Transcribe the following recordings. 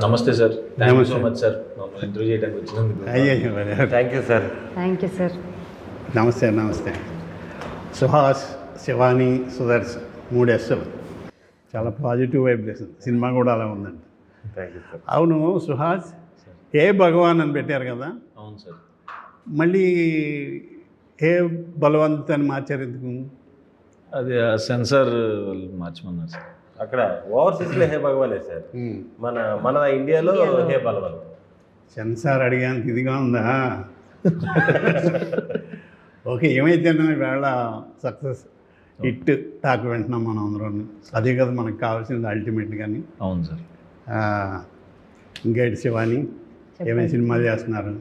నమస్తే sir, thank you so much sir మమ్మల్ని interview చేయడానికి వచ్చినందుకు. Thank you sir. Thank you sir. నమస్తే. సుహాస్, శివాని, సుదర్శన్ 3 Sలు. చాలా పాజిటివ్ వైబ్రేషన్. సినిమా కూడా అలా ఉందండి. Thank you sir. అవును సుహాస్, ఏ భగవాన్ అని పెట్టారు కదా, అవును సార్. మళ్ళీ ఏ బలవంత్ అని మార్చారు ఎందుకు? అది సెన్సార్ వాళ్ళు మార్చమన్నారు సార్. అక్కడ ఓవర్సీస్లో హే భగవానే సార్, మన ఇండియాలో హే బలవంత్. సెన్సార్ అడిగానికి ఇదిగా ఉందా? ఓకే, ఏమైతే వేళ సక్సెస్ హిట్ టాక్ వింటున్నాం మనం అందరం. అదే కదా మనకు కావాల్సింది అల్టిమేట్. కానీ అవును సార్. ఇంకేంటి శివాని, ఏమైనా సినిమాలు చేస్తున్నారు?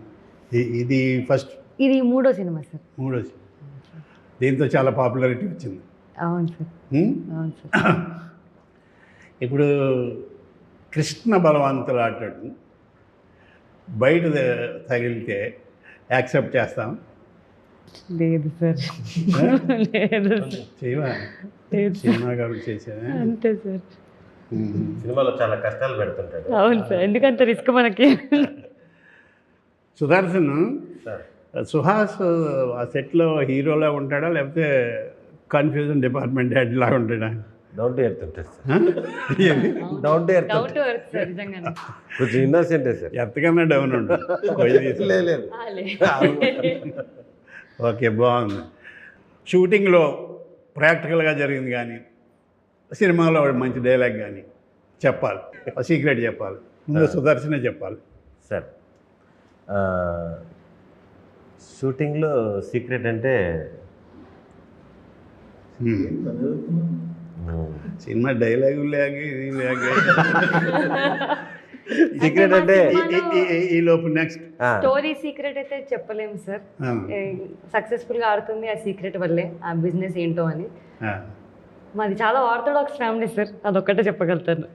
ఇది ఫస్ట్, ఇది 3వ సినిమా సార్. 3వ సినిమా. దీంతో చాలా పాపులారిటీ వచ్చింది. అవును సార్. అవును సార్. ఇప్పుడు కృష్ణ బలవంతులు ఆటాడు బయట తగిలితే యాక్సెప్ట్ చేస్తాం? లేదు సార్. లేదు చేయవా? సినిమా కాబట్టి చేసేదా? అంతే సార్. సినిమాలో చాలా కష్టాలు పెడుతుంటాడు. అవును సార్, ఎందుకంత రిస్క్ మనకి. సుదర్శన్ సార్, సుహాస్ ఆ సెట్లో హీరోలా ఉంటాడా లేకపోతే కన్ఫ్యూజన్ డిపార్ట్మెంట్ హెడ్ లాగా ఉంటాడా? డౌన్ టు ఎర్త్ ఉంటుంది sir. Down to earth, down to earth sir, నిజంగానే. కొంచెం ఇన్నోసెంటే సార్. ఎంతకన్నా డౌన్ ఉంటుంది. లేదు. ఓకే, బాగుంది. షూటింగ్లో ప్రాక్టికల్గా జరిగింది కానీ సినిమాలో మంచి డైలాగ్ కానీ చెప్పాలి, సీక్రెట్ చెప్పాలి. ముందు సుదర్శనే చెప్పాలి సార్. షూటింగ్లో సీక్రెట్ అంటే సినిమా డైలాగు లేక ఇది లేక సీక్రెట్ అంటే ఈ లోపు నెక్స్ట్ స్టోరీ సీక్రెట్ అయితే చెప్పలేము సార్. సక్సెస్ఫుల్ గా ఆడుతుంది ఆ సీక్రెట్ వల్లే, ఆ బిజినెస్ ఏంటో అని. మాది చాలా ఆర్థోడాక్స్ ఫ్యామిలీ సార్, అదొక్కటే చెప్పగలుగుతాను.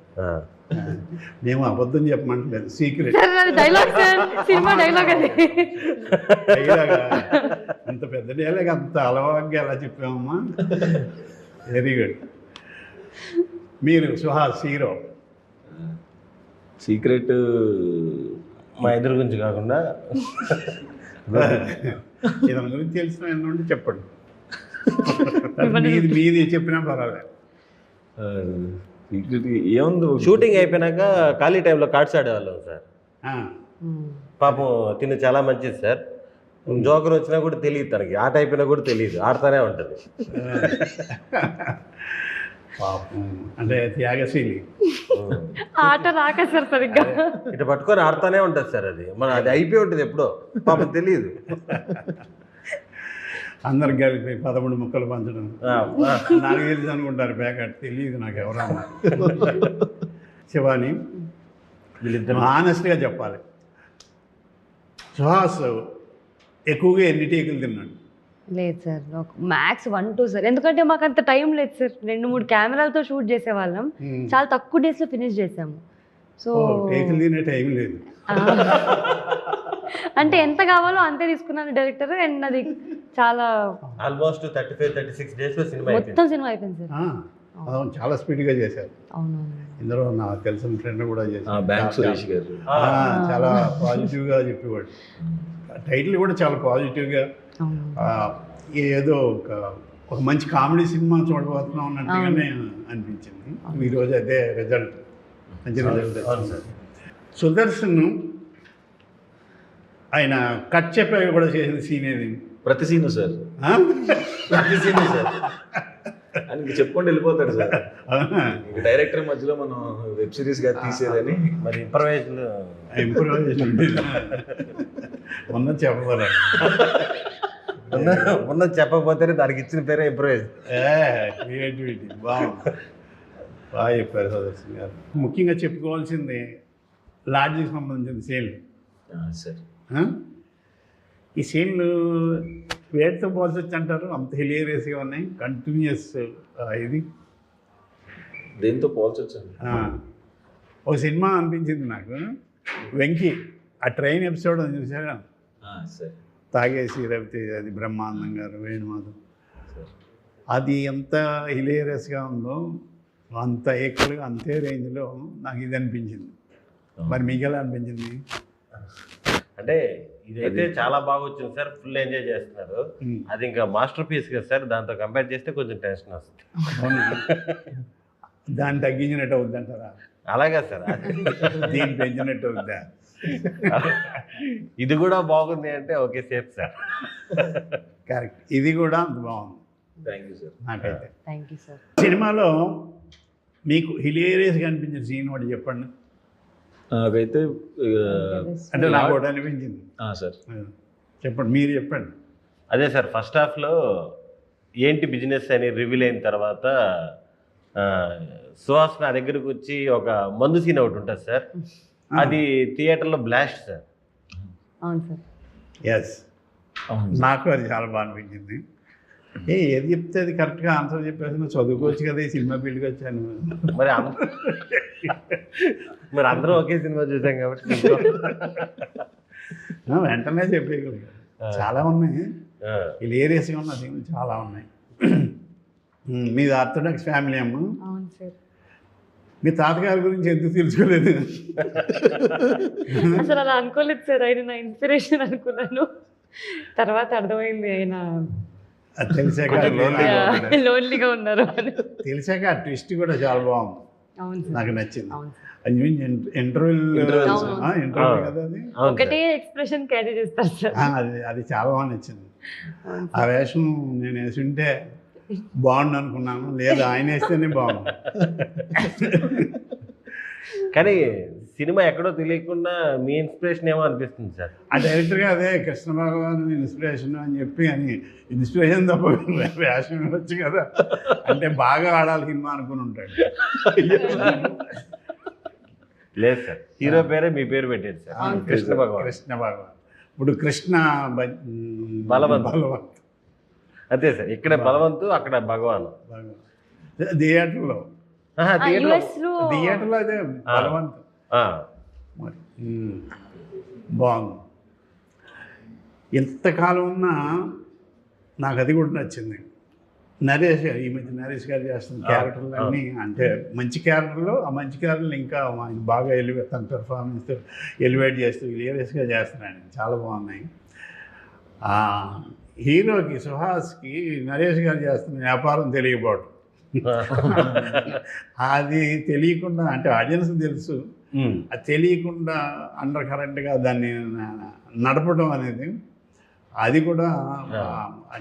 మేము అబద్ధం చెప్పమంటలేదు, secret dialogue sir, cinema dialogue అది. డైలాగ్ అంత పెద్ద డైలాగ్ అంత అలవాటుగా ఎలా చెప్పామమ్మా? Very good. మీరు సుహాస్ హీరో, సీక్రెట్ మా ఎదురు గురించి కాకుండా ఇతని గురించి తెలిసిన ఏంటంటే చెప్పండి. మీది చెప్పినా పర్వాలేదు. సీక్రెట్ ఏముంది, షూటింగ్ అయిపోయినాక ఖాళీ టైంలో కార్డ్స్ ఆడేవాళ్ళం సార్. పాపం తిని చాలా మంచిది సార్. జోకర్ వచ్చినా కూడా తెలియదు తనకి, ఆట అయిపోయినా కూడా తెలియదు, ఆడుతూనే ఉంటుంది. పాపం అంటే త్యాగశీలి. ఆట రాక సార్ సరిగ్గా ఇటు పట్టుకొని ఆడుతూనే ఉంటుంది సార్. అది అయిపోయి ఉంటుంది ఎప్పుడో, పాపం తెలియదు. అందరికి కలిపి 13 ముక్కలు పంచడం నాకు తెలిసి అనుకుంటారు, ప్యాకెట్ తెలియదు నాకు ఎవరన్నా. శివాని, వీళ్ళిద్దరు ఆనెస్ట్గా చెప్పాలి, సుహాస్ ఎక్కువగా ఎన్ని టేకులు తిన్నాడు? లేదు సార్, మ్యాక్స్ 1-2 సార్. ఎందుకంటే మాకు అంత టైం లేదు సార్. 2-3 కెమెరాలతో షూట్ చేసేవాళ్ళం, చాలా తక్కువ డేస్లో ఫినిష్ చేసాము. సో టేకులు తినే టైం లేదు. అంటే ఎంత కావాలో అంతే తీసుకున్నాను డైరెక్టర్. అండ్ అది చాలా ఆల్మోస్ట్ 35-36 డేస్లో సినిమా మొత్తం సినిమా అయిపోయింది సార్. అవును, చాలా స్పీడ్గా చేశారు. అవునవును. ఇందులో నాకు తెలిసిన ఫ్రెండ్ కూడా చేశారు, బ్యాంక్ సురేష్ గారు. చాలా పాజిటివ్గా చెప్పేవాడు. టైటిల్ కూడా చాలా పాజిటివ్గా, ఏదో ఒక మంచి కామెడీ సినిమా చూడబోతున్నాం అన్నట్టుగానే అనిపించింది. ఈరోజు అదే రిజల్ట్, మంచి రిజల్ట్ వచ్చింది. సుదర్శన్ ఆయన కట్ చెప్పాక కూడా చేసిన సీన్ ఏది? ప్రతి సీను సార్, ప్రతి సీను సార్. ఆయనకి చెప్పుకుంటూ వెళ్ళిపోతాడు సార్. డైరెక్టర్ మధ్యలో మనం వెబ్ సిరీస్ గా తీసేదని మరి ఇంప్రవైజేషన్ మొన్న చెప్పగలరు. ఉన్నది చెప్పకపోతేనే దానికి ఇచ్చిన పేరే ఇంప్రవైజ్. క్రియేటివిటీ బాగుంది, బాగా చెప్పారు సుదర్శన్ గారు. ముఖ్యంగా చెప్పుకోవాల్సింది లాడ్జికి సంబంధించిన సీన్లు సార్. ఈ సీన్లు వేటితో పోల్చొచ్చు అంటారు? అంత హిలేరియస్గా ఉన్నాయి, కంటిన్యూస్. ఇది దేంతో పోల్చొచ్చు? ఒక సినిమా అనిపించింది నాకు, వెంకీ ఆ ట్రైన్ ఎపిసోడ్ అని చూసారా? సార్, తాగేసి రవితే అది బ్రహ్మానందం గారు, వేణుమాధవ్, అది ఎంత హిలేరియస్గా ఉందో అంత ఈక్వల్గా అంతే రేంజ్లో నాకు ఇది అనిపించింది. మరి మీకు ఎలా అనిపించింది? అంటే ఇదైతే చాలా బాగా వచ్చింది సార్, ఫుల్ ఎంజాయ్ చేస్తున్నారు. అది ఇంకా మాస్టర్ పీస్ కదా సార్, దాంతో కంపేర్ చేస్తే కొంచెం టెన్షన్ వస్తుంది. అవునా? దాన్ని తగ్గించినట్టు అవుద్దంటారా? అలాగే సార్, దీన్ని పెంచినట్టు అవుద్దా? ఇది కూడా బాగుంది అంటే ఓకే సేఫ్ సార్. కరెక్ట్, ఇది కూడా అంత బాగుంది. Thank you sir. నాకైతే థ్యాంక్ యూ సార్. సినిమాలో మీకు హిలేరియస్గా అనిపించిన సీన్ ఒకటి చెప్పండి. నాకైతే అంటే నాకు ఒకటి అనిపించింది. సార్ చెప్పండి, మీరు చెప్పండి. అదే సార్, ఫస్ట్ హాఫ్లో ఏంటి బిజినెస్ అని రివీల్ అయిన తర్వాత సుహాస్ నా దగ్గరకు వచ్చి ఒక మందు సీన్ ఒకటి ఉంటుంది సార్, అది థియేటర్లో బ్లాస్ట్ సార్. అవును సార్. ఎస్, నాకు అది చాలా బాగా అనిపించింది. ఏది చెప్తే అది కరెక్ట్గా ఆన్సర్ చెప్పేసి నువ్వు చదువుకోవచ్చు కదా, ఈ సినిమా ఫీల్డ్కి వచ్చాను. మరి అందరూ ఒకే సినిమా చూసాం కాబట్టి వెంటనే చెప్పేయగలిగా. చాలా ఉన్నాయి, హిలేరియస్గా ఉన్న సీన్లు చాలా ఉన్నాయి. మీది ఆర్థోడాక్స్ ఫ్యామిలీ అమ్మ. అవును సార్. మీ తాతగారి గురించి ఎందుకు తెలుసుకోలేదు? అసలు అలా అనుకోలేదు సార్, ఆయన నా ఇన్స్పిరేషన్ అనుకున్నాను, తర్వాత అర్థమైంది ఆయన అది తెలిసాక లోన్లీగా ఉన్నారు అని. తెలిసాక ఆ ట్విస్ట్ కూడా చాలా బాగుంది. అవును సార్. నాకు నచ్చింది. అవును సార్. అది ఇంటర్వ్యూ కదా, అది ఒకటే ఎక్స్ప్రెషన్ క్యారీ చేస్తారు సార్. అది చాలా బాగా నచ్చింది. ఆ వేషం నేను వేసి ఉంటే బాగుండు అనుకున్నాను, లేదు ఆయన వేస్తేనే బాగుంది. కానీ సినిమా ఎక్కడో తెలియకుండా మీ ఇన్స్పిరేషన్ ఏమో అనిపిస్తుంది సార్. ఆ డైరెక్టర్గా అదే కృష్ణ భగవాన్ ఇన్స్పిరేషన్ అని చెప్పి అని ఇన్స్పిరేషన్ తప్ప వేషం ఇవ్వచ్చు కదా, అంటే బాగా ఆడాలి సినిమా అనుకుని ఉంటాడు. లేదు సార్, హీరో పేరే మీ పేరు పెట్టారు సార్, కృష్ణ భగవాన్. కృష్ణ భగవాన్. ఇప్పుడు కృష్ణ బలవంత్. అంతే సార్, ఇక్కడ బలవంతు, అక్కడ భగవాన్. థియేటర్లో అదే బలవంత్. మరి బాగుంది. ఎంతకాలం ఉన్నా నాకు అది కూడా నచ్చింది. నరేష్, ఈ మధ్య నరేష్ గారు చేస్తున్న క్యారెక్టర్లు అన్నీ అంటే మంచి క్యారెక్టర్లు, ఆ మంచి క్యారెక్టర్లు ఇంకా ఆయన బాగా తన పెర్ఫార్మెన్స్ ఎలివేట్ చేస్తూ హిలేరియస్గా చేస్తున్నాడు, చాలా బాగున్నాయి. హీరోకి సుహాస్కి నరేష్ గారు చేస్తున్న వ్యాపారం తెలియకపోవడం, అది తెలియకుండా, అంటే ఆడియన్స్ తెలుసు, అది తెలియకుండా అండర్ కరెంట్గా దాన్ని నడపడం అనేది, అది కూడా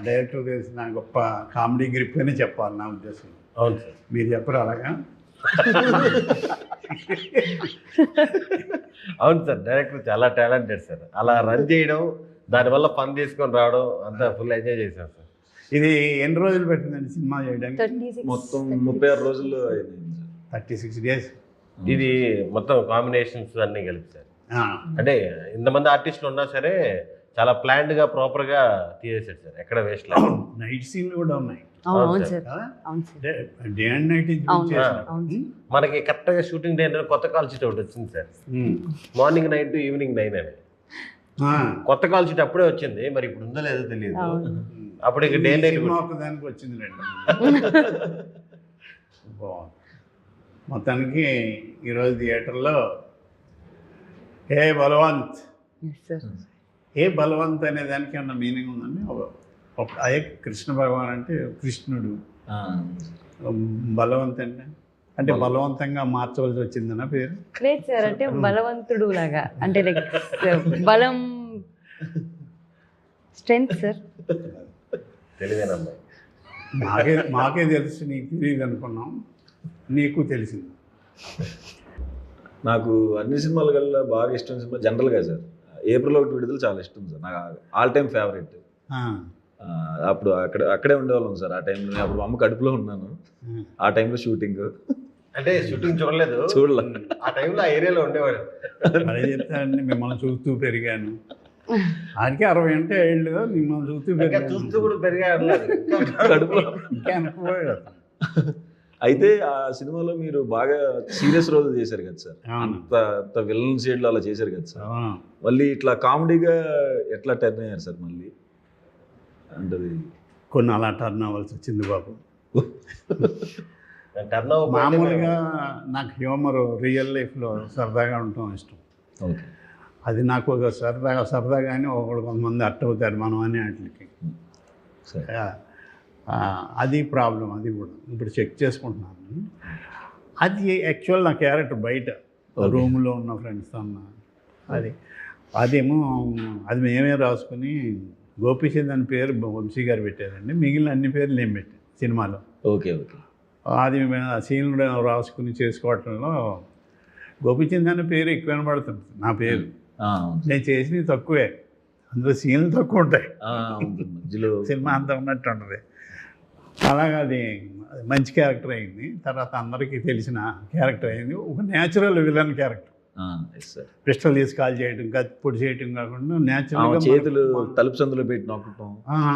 డైరెక్టర్ తెలిసిన గొప్ప కామెడీ గ్రిప్ అని చెప్పాలి నా ఉద్దేశం. అవును సార్. మీరు చెప్పరు అలాగా? అవును సార్, డైరెక్టర్ చాలా టాలెంటెడ్ సార్. అలా రన్ చేయడం, దానివల్ల పని తీసుకొని రావడం అంతా ఫుల్ ఎంజాయ్ చేశాం సార్. ఇది ఎన్ని రోజులు పెట్టిందండి సినిమా చేయడానికి? మొత్తం 36 రోజుల్లో 36 days. ఇది మొత్తం కాంబినేషన్స్ అన్నీ కలిపి సార్. అంటే ఇంతమంది ఆర్టిస్టులు ఉన్నా సరే చాలా ప్లాన్డ్గా ప్రాపర్గా తీసేసాడు సార్, ఎక్కడ వేస్ట్ లేదు. నైట్ సీన్లు కూడా ఉన్నాయి. అవును సార్. Day and night. మనకి కరెక్ట్గా షూటింగ్ డే కొత్త కాల్ షీట్ ఒకటి వచ్చింది సార్, మార్నింగ్ 9 to ఈవినింగ్ 9 అని. కొత్త కాల్ షీట్ అప్పుడే వచ్చింది, మరి ఇప్పుడు ఉందో లేదో తెలియదు. అప్పుడు ఇక డే నైట్ దానికి వచ్చింది రండి. బాగుంది. మొత్తానికి ఈరోజు థియేటర్లో ఏ బలవంత్, ఏ బలవంత్ అనే దానికి ఏమన్నా మీనింగ్ ఉందండి? అదే కృష్ణ భగవాన్ అంటే కృష్ణుడు, బలవంత్ అంటే బలవంతంగా మార్చవలసి వచ్చిందన్న పేరు? లేదు సార్, అంటే బలవంతుడు లాగా, అంటే లైక్ బలం, స్ట్రెంగ్త్ సార్. తెలియదేనమ్మా, మాకే తెలుసు, నీకు తెలియదు అనుకున్నాం, నీకు తెలిసింది. నాకు అన్ని సినిమాల కల్లా బాగా ఇష్టం సినిమా జనరల్గా సార్ ఏప్రిల్ 1 విడుదల చాలా ఇష్టం సార్, నాకు ఆల్ టైమ్ ఫేవరెట్. అప్పుడు అక్కడే ఉండేవాళ్ళం సార్ ఆ టైంలో. అప్పుడు మా అమ్మ కడుపులో ఉన్నాను ఆ టైంలో షూటింగ్. అంటే షూటింగ్ చూడలేదు, ఆ టైంలో ఆ ఏరియాలో ఉండేవాడు. అదే చెప్తానండి, మిమ్మల్ని చూస్తూ పెరిగాను. ఆయనకి 60 అంటే ఏళ్ళు, మిమ్మల్ని చూస్తూ కూడా పెరిగాడు కడుపులో. ఇంకా అనుకోలేదు. అయితే ఆ సినిమాలో మీరు బాగా సీరియస్ రోల్ చేశారు కదా సార్, అంత విలన్ షేడ్లో అలా చేశారు కదా సార్. మళ్ళీ ఇట్లా కామెడీగా ఎట్లా టర్న్ అయ్యారు సార్ మళ్ళీ? అంటే కొన్ని అలా టర్న్ అవ్వాల్సి వచ్చింది బాబు. టర్న్ ఓవర్ మామూలుగా నాకు హ్యూమర్ రియల్ లైఫ్లో సరదాగా ఉండటం ఇష్టం. ఓకే. అది నాకు ఒక సరదాగానే ఒకడు కొంతమంది అట్ట అవుతారు మనం అనే వాటికి. సరే. అది ప్రాబ్లం. అది కూడా ఇప్పుడు చెక్ చేసుకుంటున్నాను. అది యాక్చువల్ నా క్యారెక్టర్ బయట రూమ్లో ఉన్న ఫ్రెండ్స్తో ఉన్న అదేమో అది మేమే రాసుకుని గోపీచంద్ అని పేరు వంశీ గారు పెట్టారండి. మిగిలిన అన్ని పేర్లు నేను పెట్టాను సినిమాలో. ఓకే. ఓకే. అది ఆ సీన్లు రాసుకుని చేసుకోవటంలో గోపీచంద్ అనే పేరు ఎక్కువ వినబడుతుంది. నా పేరు నేను చేసినవి తక్కువే, అందులో సీన్లు తక్కువ ఉంటాయి, సినిమా అంతా ఉన్నట్టు ఉంటుంది. అలాగా అది మంచి క్యారెక్టర్ అయింది. తర్వాత అందరికీ తెలిసిన క్యారెక్టర్ అయింది. ఒక న్యాచురల్ విలన్ క్యారెక్టర్. పిస్టల్ తీసి కాల్ చేయడం, పొడి చేయడం కాకుండా న్యాచురల్ చేతులు తలుపు సందులో పెట్టి నొక్కటం,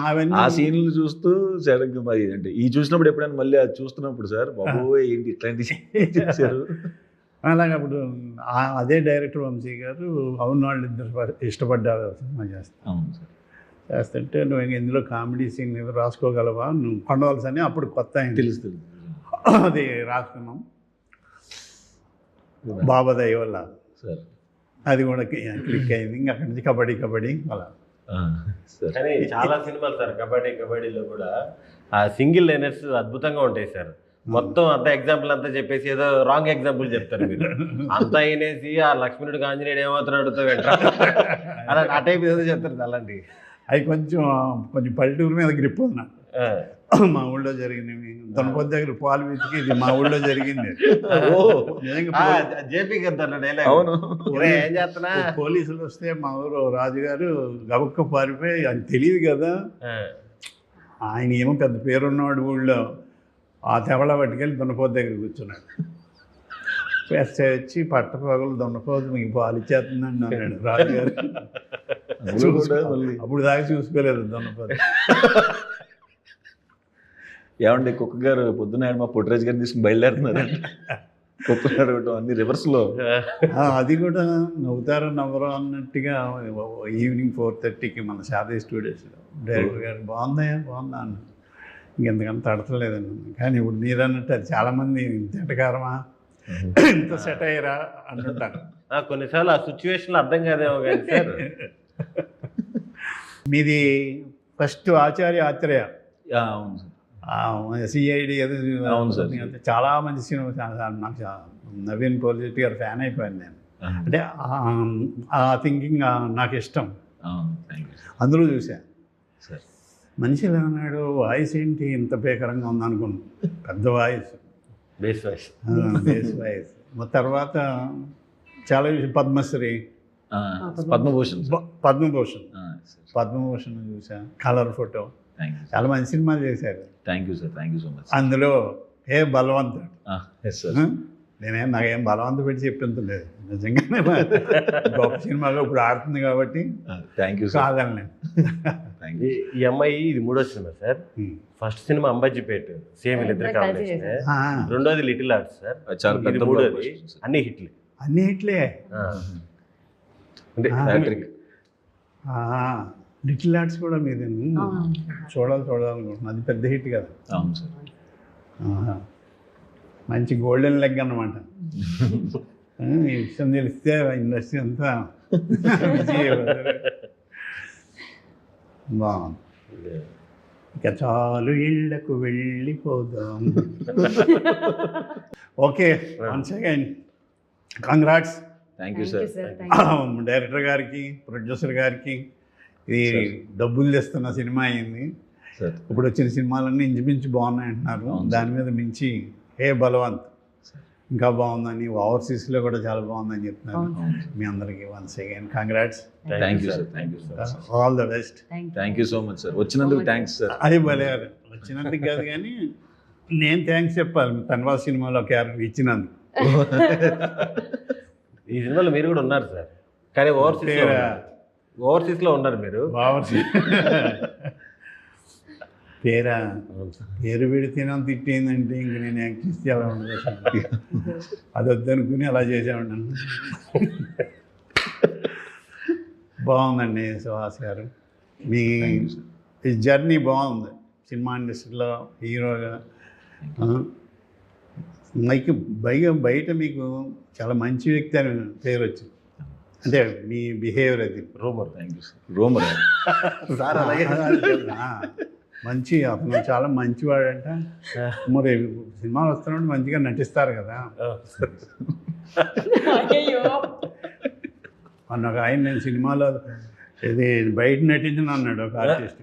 అవన్నీ ఆ సీన్లు చూస్తూ సడన్గా మరి అంటే ఈ చూసినప్పుడు ఎప్పుడైనా మళ్ళీ అది చూస్తున్నప్పుడు సార్ బాబోయ్ ఏంటి ఇట్లాంటి చేశారు. అలాగే అప్పుడు అదే డైరెక్టర్ వంశీ గారు అవును వాళ్ళు ఇద్దరు ఇష్టపడ్డారు సినిమా చేస్తుంటే నువ్వు ఇందులో కామెడీ సీన్ ఏదో రాసుకోగలవా, నువ్వు కొండవలసి అని అప్పుడు కొత్త అయింది తెలుస్తుంది. అది రాసుకున్నాం బాబా దయ వల్ల. అది కూడా క్లిక్ అయింది. ఇంకా అక్కడి నుంచి కబడ్డీ అలా. కానీ చాలా సినిమాలు సార్ కబడ్డీలో కూడా ఆ సింగిల్ లైనర్స్ అద్భుతంగా ఉంటాయి సార్. మొత్తం అంత ఎగ్జాంపుల్ అంతా చెప్పేసి ఏదో రాంగ్ ఎగ్జాంపుల్ చెప్తారు మీరు. అంతా అయినేసి ఆ లక్ష్మణుడికి ఆంజనేయుడు ఏమాత్రం అడుగుతావు అలా ఆ టైప్ ఏదో చెప్తారు. అలాంటివి అవి కొంచెం పల్లెటూరు మీద గ్రిప్ ఉంది నాకు. మా ఊళ్ళో జరిగినవి దొనపొద్దు దగ్గర పాలు వెతికి ఇది మా ఊళ్ళో జరిగింది. జేపీ గారు ఏం చేస్తున్నా పోలీసులు వస్తే మా ఊరు రాజుగారు గబక్క పారిపోయి అది తెలియదు కదా, ఆయన ఏమో పెద్ద పేరున్నవాడు ఊళ్ళో, ఆ తెవళ పట్టుకెళ్ళి దున్నపోతు దగ్గర కూర్చున్నాడు. ఎస్ఐ వచ్చి పట్టపగలు దున్నపోతు మీకు పాలు ఇచ్చేస్తుందండి అన్నాడు రాజుగారు. అప్పుడు దాకా చూసుకోలేదు దున్నపోతు. ఏమండి కుక్క గారు పొద్దున్న మా పుట్టిరాజు గారిని తీసుకుని బయలుదేరుతున్నారు, కుక్కలు అడగటం అన్ని రివర్స్లో. అది కూడా నవ్వుతారో నవ్వరో అన్నట్టుగా ఈవినింగ్ 4:30కి మన శారదీ స్టూడియోస్లో డైరెక్టర్ గారు బాగుందా అన్న. ఇంకెంతకంత తడతలేదండి. కానీ ఇప్పుడు మీరు అన్నట్టు అది చాలామంది ఇంతకారమా ఇంత సెట్ అయ్యారా అంటుంటారు. కొన్నిసార్లు ఆ సిచ్యువేషన్లో అర్థం కాదేమో కానీ సార్. మీది ఫస్ట్ ఆత్రేయ సిఐడి అది చాలా మంచి సినిమా. నాకు నవీన్ పోలిశెట్టి గారు ఫ్యాన్ అయిపోయాను నేను. అంటే ఆ థింకింగ్ నాకు ఇష్టం. అందులో చూసా మనిషి ఎలా ఉన్నాడు, వాయిస్ ఏంటి ఇంత భీకరంగా ఉందనుకున్నాను. పెద్ద వాయిస్, బేస్ వాయిస్. తర్వాత చాలా పద్మశ్రీ, పద్మభూషణ్ చూసా, కలర్ ఫోటో, చాలా మంచి సినిమాలు చేశారు. Thank you sir, thank you so much. అందులో బలవంతుడు నాకేం బలవంతు పెట్టి చెప్పించలేదు, నిజంగానే గొప్ప సినిమాలో ఇప్పుడు ఆడుతుంది కాబట్టి థ్యాంక్ యూ కాదని. ఈ అమ్మాయి ఇది 3వ cinema sir. First cinema Ambajipeta, same వీళ్ళిద్దరు కాంబినేషన్. రెండోది లిటిల్ ఆర్ట్స్ సార్. ఇది 3వది. అన్ని హిట్లే. లిటిల్ ఆర్ట్స్ కూడా మీరు చూడాలనుకుంటున్నాను. అది పెద్ద హిట్ కదా. అవును సార్. మంచి గోల్డెన్ లెగ్ అన్నమాట. ఈ విషయం తెలిస్తే ఇండస్ట్రీ అంతా బాగుంది. ఇక చాలు ఇళ్లకు వెళ్ళిపోదాం. Okay, once again congrats. Thank you sir. Director గారికి, ప్రొడ్యూసర్ గారికి. ఇది డబ్బులు తెస్తున్న సినిమా అయింది. ఇప్పుడు వచ్చిన సినిమాలన్నీ ఇంచుమించు బాగున్నాయి అంటున్నారు. దాని మీద మించి బలవంత్ ఇంకా బాగుందని, ఓవర్సీస్లో కూడా చాలా బాగుందని చెప్తున్నారు. మీ అందరికీ once again congrats. Thank you sir, thank you sir. All the best. Thank you so much sir. వచ్చినందుకు థ్యాంక్స్ సార్. అది భలే, వచ్చినందుకు కాదు కానీ నేను థ్యాంక్స్ చెప్పాలి. తన్వాస్ సినిమాలో క్యారెక్టర్ ఇచ్చినందుకు. ఈ సినిమాలో మీరు కూడా ఉన్నారు సార్, కానీ ఓవర్సీస్లో ఉన్నారు మీరు. పేరు పెడితేనే తిట్టేందంటే ఇంక నేను యాక్ట్ చేస్తే అలా ఉండదు. అది వద్దనుకుని అలా చేసేవాడిని. బాగుందండి సుహాస్ గారు, మీ జర్నీ బాగుంది సినిమా ఇండస్ట్రీలో హీరోగా. బయట మీకు చాలా మంచి వ్యక్తి అని పేరు వచ్చింది, అంటే మీ బిహేవియర్ అది. Rumour. Thank you sir. Rumour sir అలాగే ఆ, మంచి అతను చాలా మంచివాడంట. మరి సినిమాలు వస్తున్నప్పుడు మంచిగా నటిస్తారు కదా. మొన్న ఒక ఆయన నేను సినిమాలో ఇది బయట నటించిన అన్నాడు ఒక ఆర్టిస్ట్,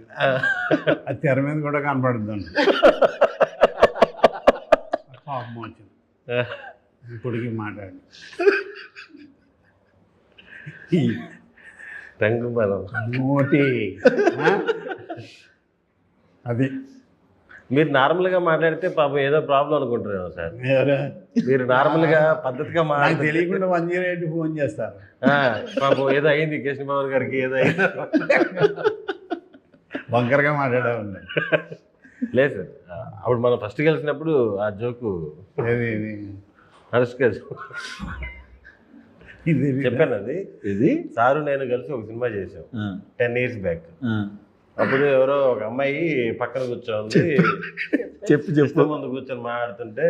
అది తెర మీద కూడా కనపడుతుంది. కోపం వచ్చింది ఇప్పటికి మాట్లాడి. రంగు బలం. నోటి ఆ? అది మీరు నార్మల్గా మాట్లాడితే పాపం ఏదో ప్రాబ్లం అనుకుంటారేమో సార్. ఎవరు? మీరు నార్మల్గా పద్ధతిగా నాకు మాట్లాడితే తెలియకుండా 108 ఫోన్ చేస్తారు. పాపం ఏదో అయింది కృష్ణబాబు గారికి, ఏదో అయింది. వంకరగా మాట్లాడేవాడిని. లేదు సార్, అప్పుడు మనం ఫస్ట్ కలిసినప్పుడు ఆ జోకు ఏది ఇది? అనుష్క ఇది చెప్పాను. అది ఇది సారు నేను కలిసి ఒక సినిమా చేసాం 10 years బ్యాక్. ఆ. అప్పుడు ఎవరో ఒక అమ్మాయి పక్కన కూర్చోంది, చెప్పు ముందు కూర్చొని మాట్లాడుతుంటే,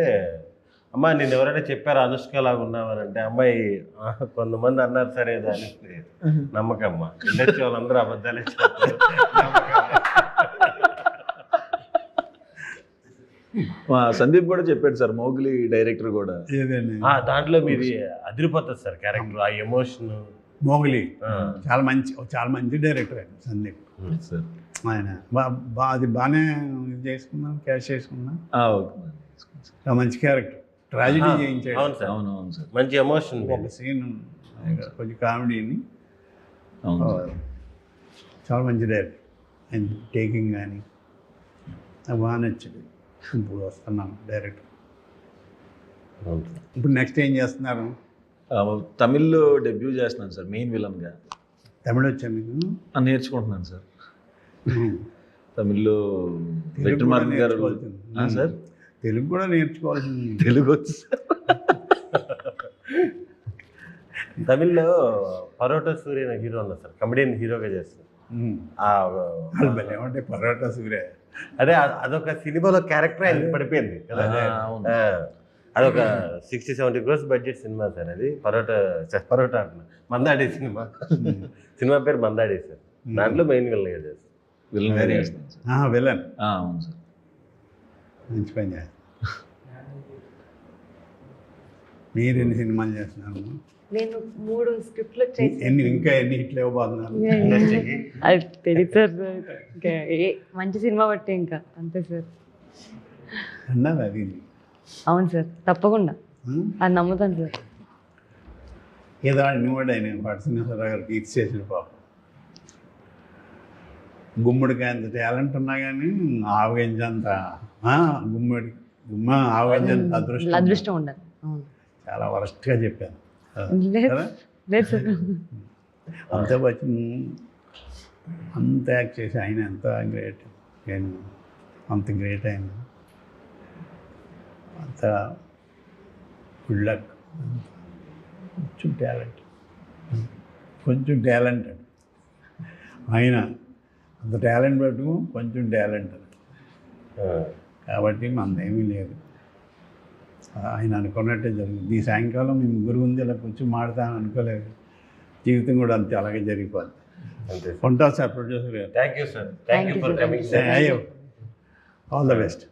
అమ్మ నేను ఎవరైనా చెప్పారు అనుష్క లాగా ఉన్నామని అంటే, అమ్మాయి కొంతమంది అన్నారు సరే దాని నమ్మకమ్మ, ఇండస్ట్రీ వాళ్ళందరూ అబద్ధాలే చెప్తారు. సందీప్ కూడా చెప్పాడు సార్, మోగ్లీ డైరెక్టర్ కూడా. ఏదండి? దాంట్లో మీది అదిరిపోతుంది సార్ క్యారెక్టర్, ఆ ఎమోషన్. మోగ్లీ చాలా మంచి డైరెక్టర్ ఆయన సందీప్ సార్. ఆయన అది బాగానే చేసుకున్నాం, క్యాష్ చేసుకున్నాం. ఓకే. మంచి క్యారెక్టర్, ట్రాజడీ చేయించాడు. అవును సార్, అవునవును సార్. మంచి ఎమోషన్. ఒక సీన్ కొంచెం కామెడీని, అవును. చాలా మంచి డైరెక్టర్. ఆయన టేకింగ్ కానీ నాకు బాగా నచ్చింది. ఇప్పుడు వస్తున్నాను డైరెక్టర్. ఇప్పుడు నెక్స్ట్ ఏం చేస్తున్నారు? తమిళ్లో డెబ్యూ చేస్తున్నాను సార్, మెయిన్ విలన్గా. తమిళ వచ్చా మీకు? నేర్చుకుంటున్నాను సార్. తమిళ్లో వెట్రిమారన్ గారు. సార్ తెలుగు కూడా నేర్చుకోవాల్సింది. తెలుగు వచ్చి సార్. తమిళ్లో పరోటా సూర్య అనే హీరో ఉన్నారు సార్, కమెడియన్ హీరోగా చేస్తారు. ఏమంటే పరోటా సూర్య అదే అదొక సినిమాలో క్యారెక్టర్ ఆయన పడిపోయింది కదా. అదొక 60-70 crores బడ్జెట్ సినిమా సార్ అది. పరోటా అంటున్నా, మందాడి సినిమా. సినిమా పేరు మందాడి సార్. దాంట్లో మెయిన్ విలన్గా చేస్తారు. విలన్గా చేస్తున్నాను సార్. విలన్. అవును సార్. మంచి పని చేస్తారు. మీరు ఎన్ని సినిమాలు చేస్తున్నారు? నేను 3 స్క్రిప్ట్లు ఇంకా ఎన్ని హిట్లు ఇవ్వబోతున్నారు? అది తెలియదు సార్. ఇంకా మంచి సినిమా బట్టి ఇంకా అంతే సార్. అన్నారు అది. అవును సార్, తప్పకుండా అది నమ్ముతాను సార్. ఏదో నువ్వు కూడా ఆయన పట్టినేశ్వరరావు గారికి ఇది చేసిన పాపం. గుమ్మడికి అంత టాలెంట్ ఉన్నా కానీ ఆవగించంత ఆవగించంత అదృష్టం ఉండాలి. అవును, చాలా వరస్ట్గా చెప్పాను లేదు సార్. అంత వచ్చి అంత యాక్ట్ చేసి ఆయన ఎంత గ్రేట్. నేను అంత గ్రేట్ ఆయన, అంత గుడ్ లక్. కొంచెం టాలెంట్ ఆయన, అంత టాలెంట్ పెట్టుకు కొంచెం టాలెంట్. కాబట్టి మనదేమీ లేదు. ఆయన అనుకున్నట్టే జరిగింది. ఈ సాయంకాలం మేము ముగ్గురు ఉంది ఇలా కొంచెం మాడతాను అనుకోలేదు. జీవితం కూడా అంతే అలాగే జరిగిపోద్ది. ఉంటా సార్ ప్రొడ్యూసర్ గారు. Thank you sir. Thank you for coming sir. All the best.